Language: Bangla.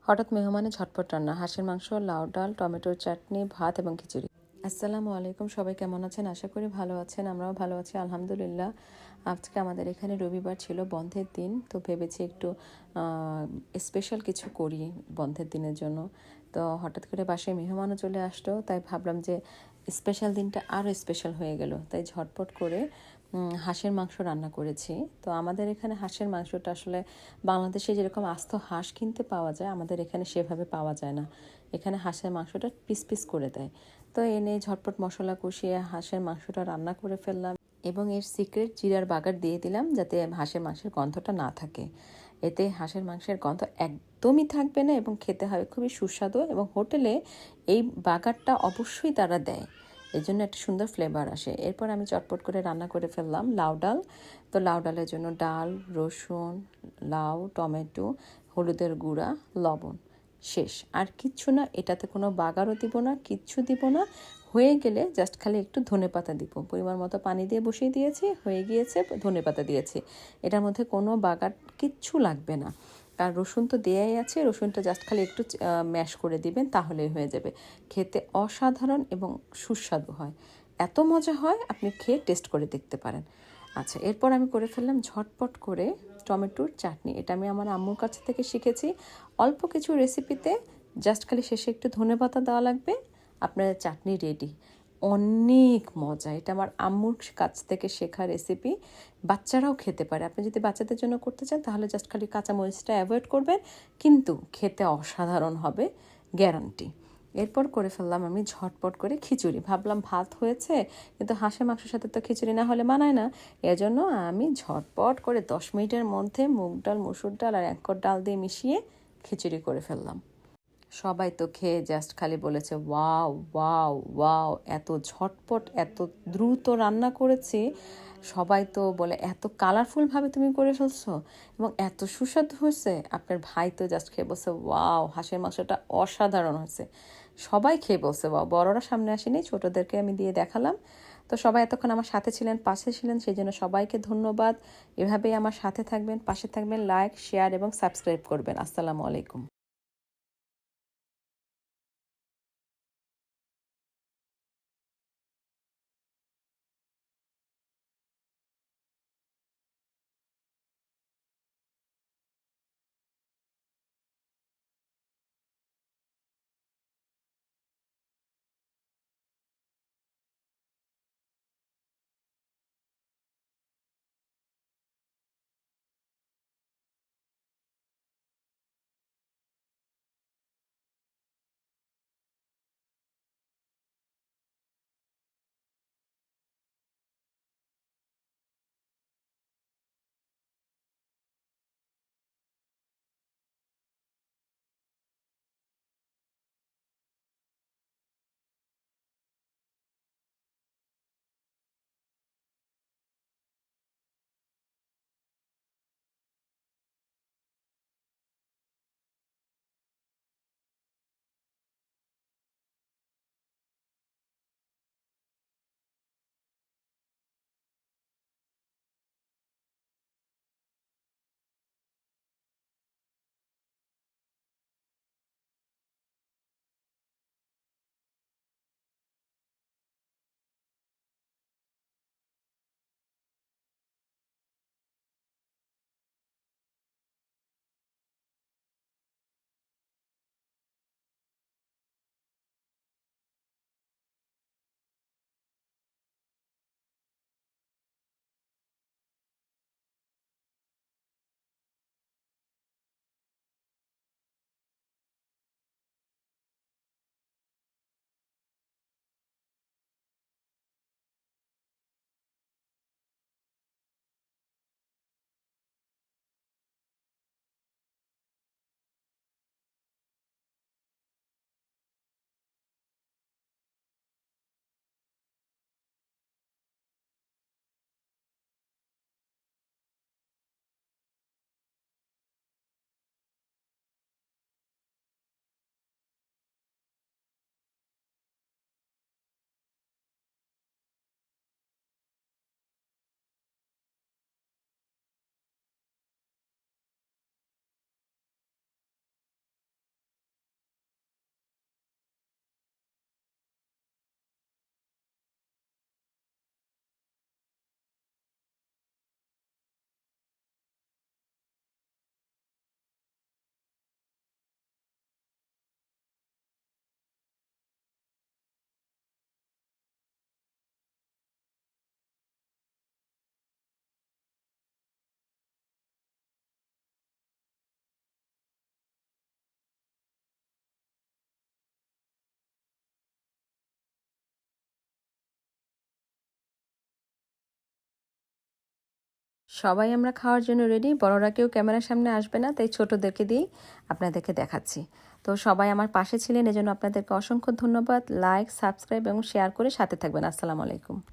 হঠাৎ মেহমানে ঝটপট রান্না, হাঁসের মাংস, লাউ ডাল, টমেটোর চাটনি, ভাত এবং খিচুড়ি। আসসালামু আলাইকুম, সবাই কেমন আছেন? আশা করি ভালো আছেন। আমরাও ভালো আছি আলহামদুলিল্লাহ। আজকে আমাদের এখানে রবিবার ছিল, বন্ধের দিন, তো ভেবেছি একটু স্পেশাল কিছু করি বন্ধের দিনের জন্য। তো হঠাৎ করে বাসায় মেহমানও চলে আসলো, তাই ভাবলাম যে স্পেশাল দিনটা আরও স্পেশাল হয়ে গেল, তাই ঝটপট করে হাঁসের মাংস রান্না করেছি। তো আমাদের এখানে হাঁসের মাংসটা আসলে বাংলাদেশে যেরকম আস্ত হাঁস কিনতে পাওয়া যায়, আমাদের এখানে সেভাবে পাওয়া যায় না। এখানে হাঁসের মাংসটা পিস পিস করে দেয়। তো এনে ঝটপট মশলা কষিয়ে হাঁসের মাংসটা রান্না করে ফেললাম এবং এর সিক্রেট জিরার বাগার দিয়ে দিলাম, যাতে হাঁসের মাংসের গন্ধটা না থাকে। এতে হাঁসের মাংসের গন্ধ একদমই থাকবে না এবং খেতে হবে খুবই সুস্বাদু। এবং হোটেলে এই বাগারটা অবশ্যই তারা দেয়, এই জন্য একটা সুন্দর ফ্লেভার আসে। এরপর আমি চটপট করে রান্না করে ফেললাম লাউ ডাল। তো লাউ ডালের জন্য ডাল, রসুন, লাউ, টমেটো, হলুদের গুঁড়া, লবণ, শেষ। আর কিচ্ছু না, এটাতে কোনো বাগারও দিব না, কিচ্ছু দিব না। হয়ে গেলে জাস্ট খালি একটু ধনেপাতা দিব, পরিমাণ মতো পানি দিয়ে বসিয়ে দিয়েছি, হয়ে গিয়েছে, ধনেপাতা দিয়েছি। এটার মধ্যে কোনো বাগার কিচ্ছু লাগবে না। আর রসুন তো দেয়াই আছে, রসুনটা জাস্ট খালি একটু ম্যাশ করে দিবেন, তাহলেই হয়ে যাবে। খেতে অসাধারণ এবং সুস্বাদু হয়, এত মজা হয়, আপনি খেয়ে টেস্ট করে দেখতে পারেন। আচ্ছা, এরপর আমি করে ফেললাম ঝটপট করে টমেটোর চাটনি। এটা আমি আমার আম্মুর কাছ থেকে শিখেছি। অল্প কিছু রেসিপিতে জাস্ট খালি শেষে একটু ধনেপাতা দেওয়া লাগবে, আপনার চাটনি রেডি। অনেক মজা, এটা আমার আম্মুর কাছ থেকে শেখা রেসিপি। বাচ্চারাও খেতে পারে। আপনি যদি বাচ্চাদের জন্য করতে চান তাহলে জাস্ট খালি কাঁচামরিচটা অ্যাভয়েড করবেন, কিন্তু খেতে অসাধারণ হবে, গ্যারান্টি। এরপর করে ফেললাম আমি ঝটপট করে খিচুড়ি। ভাবলাম ভাত হয়েছে, কিন্তু হাঁসের মাংসের সাথে তো খিচুড়ি না হলে মানায় না। এজন্য আমি ঝটপট করে 10 মিনিটের মধ্যে মুগ ডাল, মসুর ডাল আর 1 কোট ডাল দিয়ে মিশিয়ে খিচুড়ি করে ফেললাম। সবাই তো খেয়ে জাস্ট খালি বলেছে ওয়াও ওয়াও ওয়াও, এত ঝটপট এত দ্রুত রান্না করেছি। সবাই তো বলে এত কালারফুলভাবে তুমি করে ফেলছো এবং এত সুস্বাদু হয়েছে। আপনার ভাই তো জাস্ট খেয়ে বলছে ওয়াও, হাঁসের মাংসটা অসাধারণ হয়েছে। সবাই খেয়ে বলছে ওয়াও। বড়রা সামনে আসেনি, ছোটদেরকে আমি দিয়ে দেখালাম। তো সবাই এতক্ষণ আমার সাথে ছিলেন, পাশে ছিলেন, সেই জন্য সবাইকে ধন্যবাদ। এভাবেই আমার সাথে থাকবেন, পাশে থাকবেন, লাইক, শেয়ার এবং সাবস্ক্রাইব করবেন। আসসালামু আলাইকুম। সবাই আমরা খাওয়ার জন্য রেডি, বড়রা কেউ ক্যামেরার সামনে আসবে না, তাই ছোটোদেরকে দিয়েই আপনাদেরকে দেখাচ্ছি। তো সবাই আমার পাশে ছিলেন, এজন্য আপনাদেরকে অসংখ্য ধন্যবাদ। লাইক, সাবস্ক্রাইব এবং শেয়ার করে সাথে থাকবেন। আসসালামু আলাইকুম।